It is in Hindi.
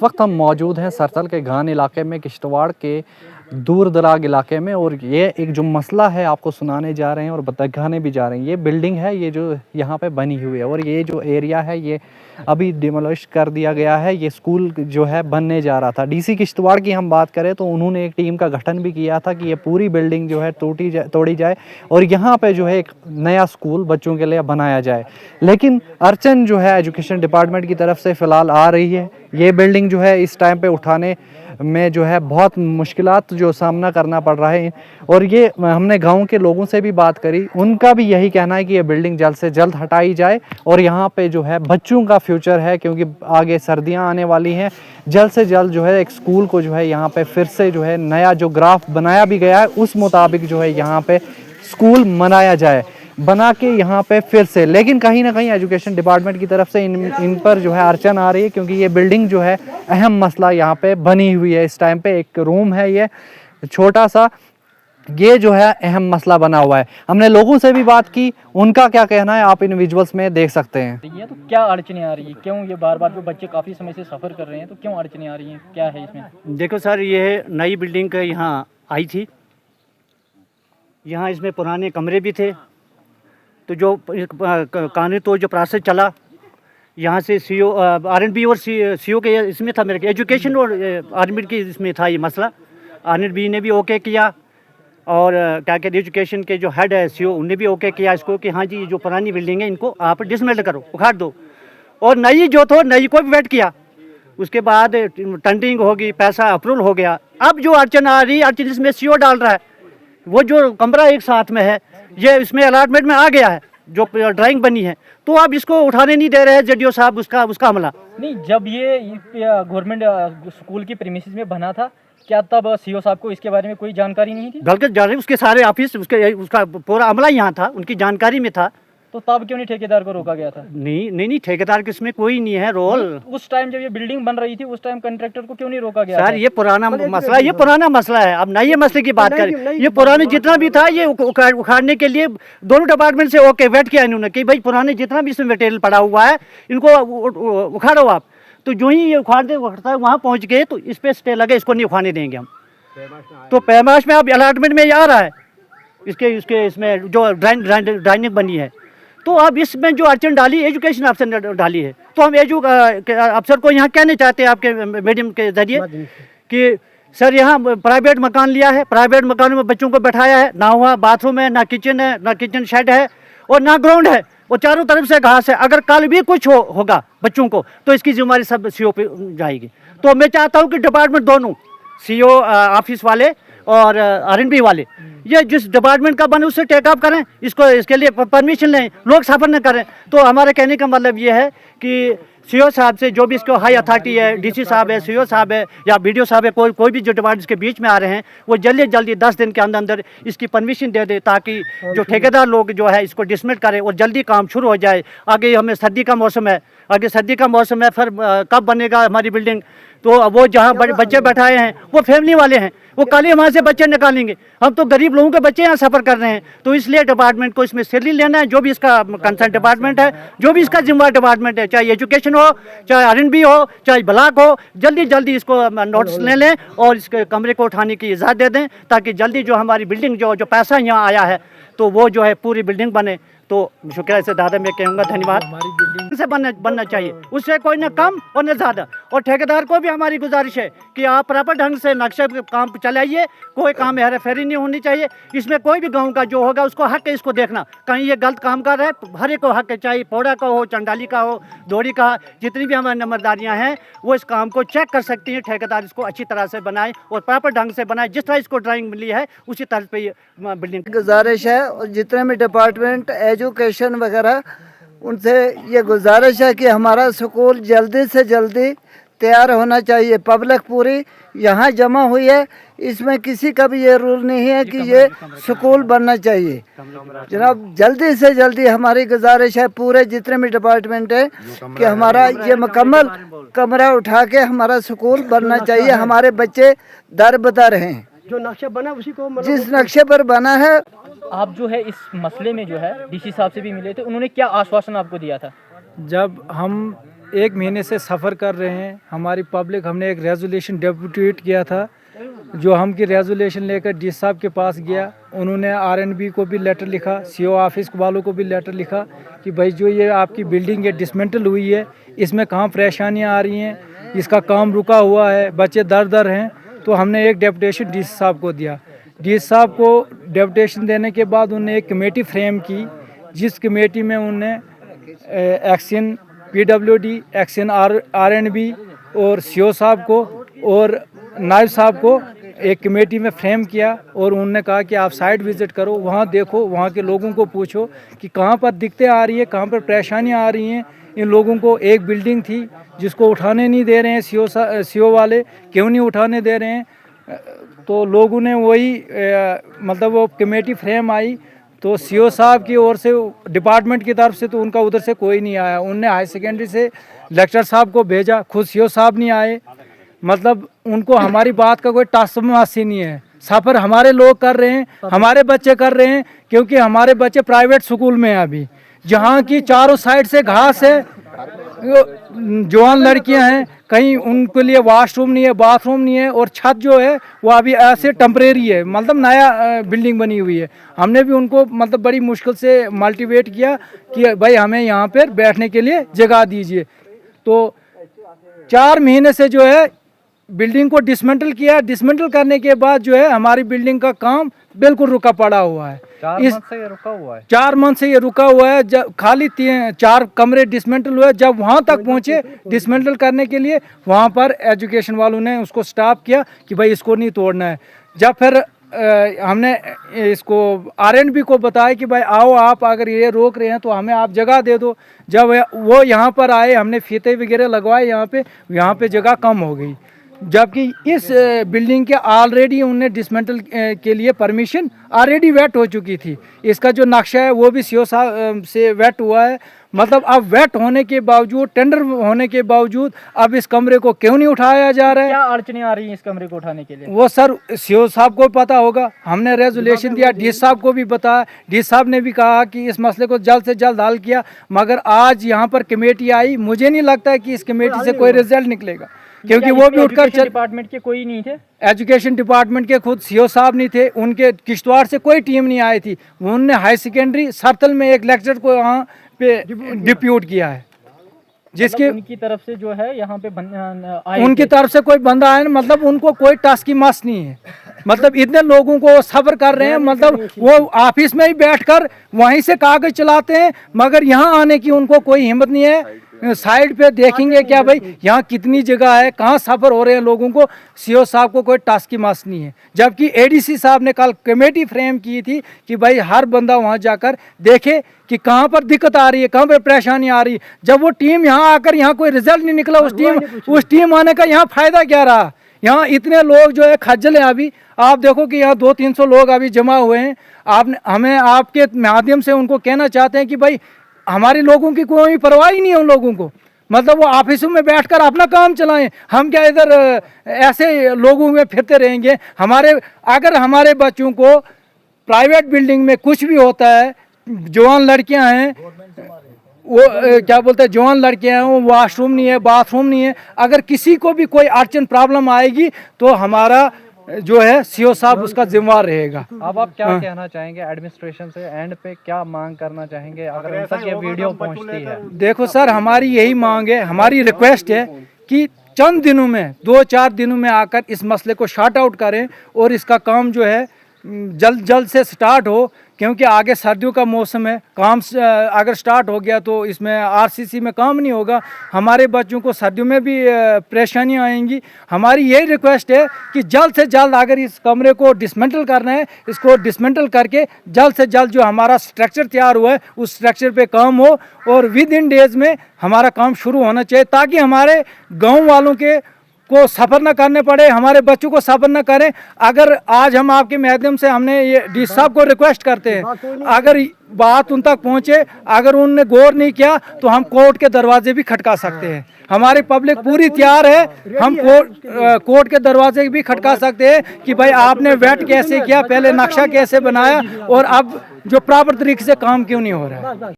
इस वक्त हम मौजूद हैं सरथल के घान इलाके में, किश्तवाड़ के दूर दराज इलाके में, और ये एक जो मसला है आपको सुनाने जा रहे हैं और दिखाने भी जा रहे हैं। ये बिल्डिंग है, ये जो यहाँ पे बनी हुई है, और ये जो एरिया है ये अभी डिमोलिश कर दिया गया है। ये स्कूल जो है बनने जा रहा था। डीसी किश्तवाड़ की हम बात करें तो उन्होंने एक टीम का गठन भी किया था कि ये पूरी बिल्डिंग जो है तोड़ी जाए और यहाँ पे जो है एक नया स्कूल बच्चों के लिए बनाया जाए। लेकिन अड़चन जो है एजुकेशन डिपार्टमेंट की तरफ से फ़िलहाल आ रही है। ये बिल्डिंग जो है इस टाइम पे उठाने में जो है बहुत मुश्किलात जो सामना करना पड़ रहा है, और ये हमने गांव के लोगों से भी बात करी, उनका भी यही कहना है कि ये बिल्डिंग जल्द से जल्द हटाई जाए और यहाँ पे जो है बच्चों का फ्यूचर है, क्योंकि आगे सर्दियाँ आने वाली हैं। जल्द से जल्द जो है एक स्कूल को जो है यहाँ पे फिर से जो है नया जो ग्राफ बनाया भी गया है उस मुताबिक जो है यहाँ पे स्कूल बनाया जाए, बना के यहाँ पे फिर से। लेकिन कहीं ना कहीं एजुकेशन डिपार्टमेंट की तरफ से इन पर जो है अड़चन आ रही है, क्योंकि ये बिल्डिंग जो है अहम मसला यहाँ पे बनी हुई है। इस टाइम पे एक रूम है ये छोटा सा, ये जो है अहम मसला बना हुआ है। हमने लोगों से भी बात की, उनका क्या कहना है आप इन विजुअल्स में देख सकते हैं। ये तो क्या अड़चने आ रही है, क्यों ये बार बार जो बच्चे काफ़ी समय से सफ़र कर रहे हैं, तो क्यों अड़चने आ रही हैं, क्या है इसमें? देखो सर, ये नई बिल्डिंग यहाँ आई थी, यहाँ इसमें पुराने कमरे भी थे, तो जो कहानी तो जो प्रोसेस चला यहाँ से सीओ आरएनबी और सीओ के इसमें था, मेरे एजुकेशन और आरएनबी के इसमें था ये मसला। आरएनबी ने भी ओके किया और क्या कहते हैं एजुकेशन के जो हेड है सीओ उनने भी ओके किया इसको कि हाँ जी ये जो पुरानी बिल्डिंग है इनको आप डिसमेंटल करो, उखाड़ दो, और नई जो तो नई को भी वेट किया। उसके बाद टेंडरिंग होगी, पैसा अप्रूवल हो गया। अब जो अड़चन आ रही, अड़चन इसमें सीओ डाल रहा है, वो जो कमरा एक साथ में है ये इसमें अलॉटमेंट में आ गया है, जो ड्राइंग बनी है, तो आप इसको उठाने नहीं दे रहे हैं जेडीओ साहब। उसका हमला नहीं, जब ये गवर्नमेंट स्कूल की प्रीमिसेस में बना था, क्या तब सीओ साहब को इसके बारे में कोई जानकारी नहीं थी? बल्कि जाने उसके सारे ऑफिस उसका पूरा अमला यहाँ था, उनकी जानकारी में था। तो तब क्यों नहीं ठेकेदार को रोका गया था? नहीं, ठेकेदार के इसमें कोई नहीं है रोल। उस टाइम जब ये बिल्डिंग बन रही थी उस टाइम कॉन्ट्रैक्टर को क्यों नहीं रोका गया? सर ये पुराना मसला, ये पुराना मसला है। अब नए मसले की बात करें, ये पुराने जितना भी था ये उखाड़ने के लिए दोनों डिपार्टमेंट से ओके वेट किया इन्होंने कि भाई पुराने जितना भी इसमें मटेरियल पड़ा हुआ है इनको उखाड़ो आप। तो जो ही ये उखाड़ता है वहाँ पहुँच गए तो इस पर स्टे लगे, इसको नहीं उखाड़ने देंगे हम। तो पैमाश में अब अलॉटमेंट में ये आ रहा है इसके इसमें जो ड्राइनिंग बनी है, तो अब इसमें जो अड़चन डाली एजुकेशन अफसर ने डाली है। तो हम अफसर को यहाँ कहना चाहते हैं आपके मीडियम के जरिए कि सर यहाँ प्राइवेट मकान लिया है, प्राइवेट मकानों में बच्चों को बैठाया है, ना हुआ बाथरूम है, ना किचन शेड है और ना ग्राउंड है, और चारों तरफ से घास है। अगर कल भी कुछ होगा बच्चों को तो इसकी जिम्मेदारी सब सीओ पे जाएगी। तो मैं चाहता हूँ कि डिपार्टमेंट दोनों सीओ ऑफिस वाले और आरएनबी वाले ये जिस डिपार्टमेंट का बने उससे टेकअप करें, इसके लिए परमिशन लें, लोग सफर न करें। तो हमारे कहने का मतलब ये है कि सीओ साहब से जो भी इसको हाई अथॉरिटी है, डीसी साहब है, सीओ साहब है या बीडीओ साहब है, कोई भी जो डिपार्टमेंट इसके बीच में आ रहे हैं वो जल्दी 10 दिन के अंदर इसकी परमिशन दे दे, ताकि जो ठेकेदार लोग जो है इसको डिसमिस करें और जल्दी काम शुरू हो जाए। आगे हमें सर्दी का मौसम है, फिर कब बनेगा हमारी बिल्डिंग? तो वो जहाँ बच्चे बैठाए हैं वो फैमिली वाले हैं, वो कल ही वहाँ से बच्चे निकालेंगे। हम तो गरीब लोगों के बच्चे यहाँ सफ़र कर रहे हैं। तो इसलिए डिपार्टमेंट को इसमें सीरियसली लेना है, जो भी इसका कंसर्न डिपार्टमेंट है, जो भी इसका जिम्मेदार डिपार्टमेंट है, चाहे एजुकेशन हो, चाहे आरएनबी हो, चाहे ब्लॉक हो, जल्दी इसको नोटिस ले लें और इसके कमरे को उठाने की इजाज़त दे दें, ताकि जल्दी जो हमारी बिल्डिंग जो पैसा यहाँ आया है तो वो जो है पूरी बिल्डिंग बने। तो शुक्रिया से ज़्यादा मैं कहूँगा धन्यवाद। हमारी बिल्डिंग से बनना चाहिए, उससे कोई न कम और न ज़्यादा। और ठेकेदार को भी हमारी गुजारिश है कि आप प्रॉपर ढंग से नक्शे काम चलाइए, कोई काम हेरा फेरी नहीं होनी चाहिए। इसमें कोई भी गांव का जो होगा उसको हक है इसको देखना, कहीं ये गलत काम कर रहा है, हर एक को हक है, चाहे पौड़ा का हो, चंडाली का हो, दौड़ी का, जितनी भी हमारी नंबरदारियाँ हैं वो इस काम को चेक कर सकती हैं। ठेकेदार इसको अच्छी तरह से बनाए और प्रॉपर ढंग से बनाए, जिस तरह इसको ड्राइंग मिली है उसी तरह पर ये बिल्डिंग। गुजारिश है और जितने भी डिपार्टमेंट एजुकेशन वगैरह उनसे ये गुजारिश है कि हमारा स्कूल जल्दी से जल्दी तैयार होना चाहिए। पब्लिक पूरी यहाँ जमा हुई है, इसमें किसी का भी ये रूल नहीं है कि ये स्कूल बनना चाहिए। जनाब जल्दी से जल्दी हमारी गुजारिश है पूरे जितने भी डिपार्टमेंट है कि हमारा ये मुकम्मल कमरा उठा के हमारा स्कूल बनना चाहिए। हमारे बच्चे दर बदर हैं, जो नक्शा बना उसी को जिस नक्शे पर बना है। आप जो है इस मसले में जो है डीसी साहब से भी मिले थे, उन्होंने क्या आश्वासन आपको दिया था? जब हम 1 महीने से सफ़र कर रहे हैं। हमारी पब्लिक, हमने एक रेजोल्यूशन डेपुटेट किया था, जो हम की रेजोल्यूशन लेकर डी साहब के पास गया। उन्होंने आरएनबी को भी लेटर लिखा, सीओ ऑफिस वालों को भी लेटर लिखा कि भाई जो ये आपकी बिल्डिंग है डिसमेंटल हुई है, इसमें कहाँ परेशानियाँ आ रही हैं, इसका काम रुका हुआ है, बच्चे दर दर हैं। तो हमने एक डेपुटेशन डी साहब को दिया। डी साहब को डेपुटेशन देने के बाद उन्होंने एक कमेटी फ्रेम की, जिस कमेटी में उन्होंने एक्शन PWD, एक्शन RNB और सीओ साहब को और नायब साहब को एक कमेटी में फ्रेम किया। और उन्होंने कहा कि आप साइट विज़िट करो, वहाँ देखो, वहाँ के लोगों को पूछो कि कहाँ पर दिक्कतें आ रही है, कहाँ पर परेशानियाँ आ रही हैं। इन लोगों को एक बिल्डिंग थी जिसको उठाने नहीं दे रहे हैं सीओ वाले, क्यों नहीं उठाने दे रहे हैं। तो लोगों ने वही मतलब वो कमेटी फ्रेम आई, तो सीओ साहब की ओर से, डिपार्टमेंट की तरफ से तो उनका उधर से कोई नहीं आया। उनने हाई सेकेंडरी से लेक्चर साहब को भेजा, खुद सीओ साहब नहीं आए। मतलब उनको हमारी बात का कोई टासमास ही नहीं है। सफ़र हमारे लोग कर रहे हैं, हमारे बच्चे कर रहे हैं, क्योंकि हमारे बच्चे प्राइवेट स्कूल में हैं अभी, जहाँ की चारों साइड से घास है, जवान लड़कियां हैं, कहीं उनके लिए वॉशरूम नहीं है, बाथरूम नहीं है, और छत जो है वो अभी ऐसे टेम्परेरी है, मतलब नया बिल्डिंग बनी हुई है। हमने भी उनको मतलब बड़ी मुश्किल से मोटिवेट किया कि भाई हमें यहाँ पर बैठने के लिए जगह दीजिए। तो 4 महीने से जो है बिल्डिंग को डिसमेंटल किया। डिसमेंटल करने के बाद जो है हमारी बिल्डिंग का काम बिल्कुल रुका पड़ा हुआ है। 4 मंथ से ये रुका हुआ है। 4 मंथ से ये रुका हुआ है। जब खाली 4 कमरे डिसमेंटल हुए, जब वहाँ तक पहुँचे डिसमेंटल करने के लिए, वहाँ पर एजुकेशन वालों ने उसको स्टॉप किया कि भाई इसको नहीं तोड़ना है। जब फिर हमने इसको RNB को बताया कि भाई आओ, आप अगर ये रोक रहे हैं तो हमें आप जगह दे दो। जब वो यहाँ पर आए, हमने फीते वगैरह लगवाए, यहाँ पे जगह कम हो गई। जबकि इस बिल्डिंग के ऑलरेडी उन्होंने डिसमेंटल के लिए परमिशन ऑलरेडी वेट हो चुकी थी। इसका जो नक्शा है वो भी सीओ साहब से वेट हुआ है। मतलब अब वेट होने के बावजूद, टेंडर होने के बावजूद अब इस कमरे को क्यों नहीं उठाया जा रहा है? क्या अड़चनें आ रही हैं इस कमरे को उठाने के लिए? वो सर सीओ साहब को पता होगा। हमने रेजोल्यूशन दिया, डी साहब को भी बताया, डी साहब ने भी कहा कि इस मसले को जल्द से जल्द हल किया। मगर आज यहाँ पर कमेटी आई, मुझे नहीं लगता है कि इस कमेटी से कोई रिजल्ट निकलेगा, क्योंकि वो भी उठकर डिपार्टमेंट के कोई नहीं थे। एजुकेशन डिपार्टमेंट के खुद सीओ साहब नहीं थे, उनके किश्तवाड़ से कोई टीम नहीं आई थी। उन्होंने हाई सेकेंडरी सरतल में एक लेक्चर को यहाँ पे डिप्यूट किया है, जिसके मतलब उनकी तरफ से जो है यहाँ पे उनकी तरफ से कोई बंदा आया, मतलब उनको कोई टास्क की मस नहीं है। मतलब इतने लोगों को सब्र कर रहे हैं, मतलब वो ऑफिस में ही बैठकर वहीं से कागज चलाते हैं, मगर यहाँ आने की उनको कोई हिम्मत नहीं है। साइड पे देखेंगे क्या भाई यहाँ कितनी जगह है, कहाँ सफ़र हो रहे हैं लोगों को। सीओ साहब को कोई टास्क की मास नहीं है। जबकि एडीसी साहब ने कल कमेटी फ्रेम की थी कि भाई हर बंदा वहाँ जाकर देखे कि कहाँ पर दिक्कत आ रही है, कहाँ पर परेशानी आ रही है। जब वो टीम यहाँ आकर यहाँ कोई रिजल्ट नहीं निकला, उस टीम आने का यहाँ फ़ायदा क्या रहा? यहाँ इतने लोग जो है खज्जल हैं। अभी आप देखो कि यहाँ 200-300 लोग अभी जमा हुए हैं। हमें आपके माध्यम से उनको कहना चाहते हैं कि भाई हमारे लोगों की कोई परवाह ही नहीं है उन लोगों को। मतलब वो ऑफिसों में बैठकर अपना काम चलाएं, हम क्या इधर ऐसे लोगों में फिरते रहेंगे? अगर हमारे बच्चों को प्राइवेट बिल्डिंग में कुछ भी होता है, जवान लड़कियां हैं, वो क्या बोलते हैं, जवान लड़कियां हैं, वो वॉशरूम नहीं है, बाथरूम नहीं है, अगर किसी को भी कोई अड़चन प्रॉब्लम आएगी तो हमारा जो है सीओ साहब उसका जिम्मेवार रहेगा। अब आप क्या कहना चाहेंगे एडमिनिस्ट्रेशन से? एंड पे क्या मांग करना चाहेंगे अगर उन तक ये वीडियो पहुंचती है? देखो सर, हमारी यही मांग है, हमारी रिक्वेस्ट है कि चंद दिनों में, 2-4 दिनों में आकर इस मसले को शॉर्ट आउट करें और इसका काम जो है जल्द से स्टार्ट हो, क्योंकि आगे सर्दियों का मौसम है। काम अगर स्टार्ट हो गया तो इसमें आरसीसी में काम नहीं होगा, हमारे बच्चों को सर्दियों में भी परेशानियां आएंगी। हमारी यही रिक्वेस्ट है कि जल्द से जल्द अगर इस कमरे को डिसमेंटल करना है, इसको डिसमेंटल करके जल्द से जल्द जो हमारा स्ट्रक्चर तैयार हुआ है उस स्ट्रक्चर पे काम हो और विद इन डेज में हमारा काम शुरू होना चाहिए, ताकि हमारे गाँव वालों को सफ़र न करने पड़े, हमारे बच्चों को सफ़र न करें। अगर आज हम आपके माध्यम से हमने ये डी साहब को रिक्वेस्ट करते हैं, अगर बात उन तक पहुंचे, अगर उनने गौर नहीं किया तो हम कोर्ट के दरवाजे भी खटका सकते हैं। हमारी पब्लिक पूरी तैयार है, हम कोर्ट के दरवाजे भी खटका सकते हैं कि भाई आपने वेट कैसे किया, पहले नक्शा कैसे बनाया और अब जो प्रॉपर तरीके से काम क्यों नहीं हो रहा है।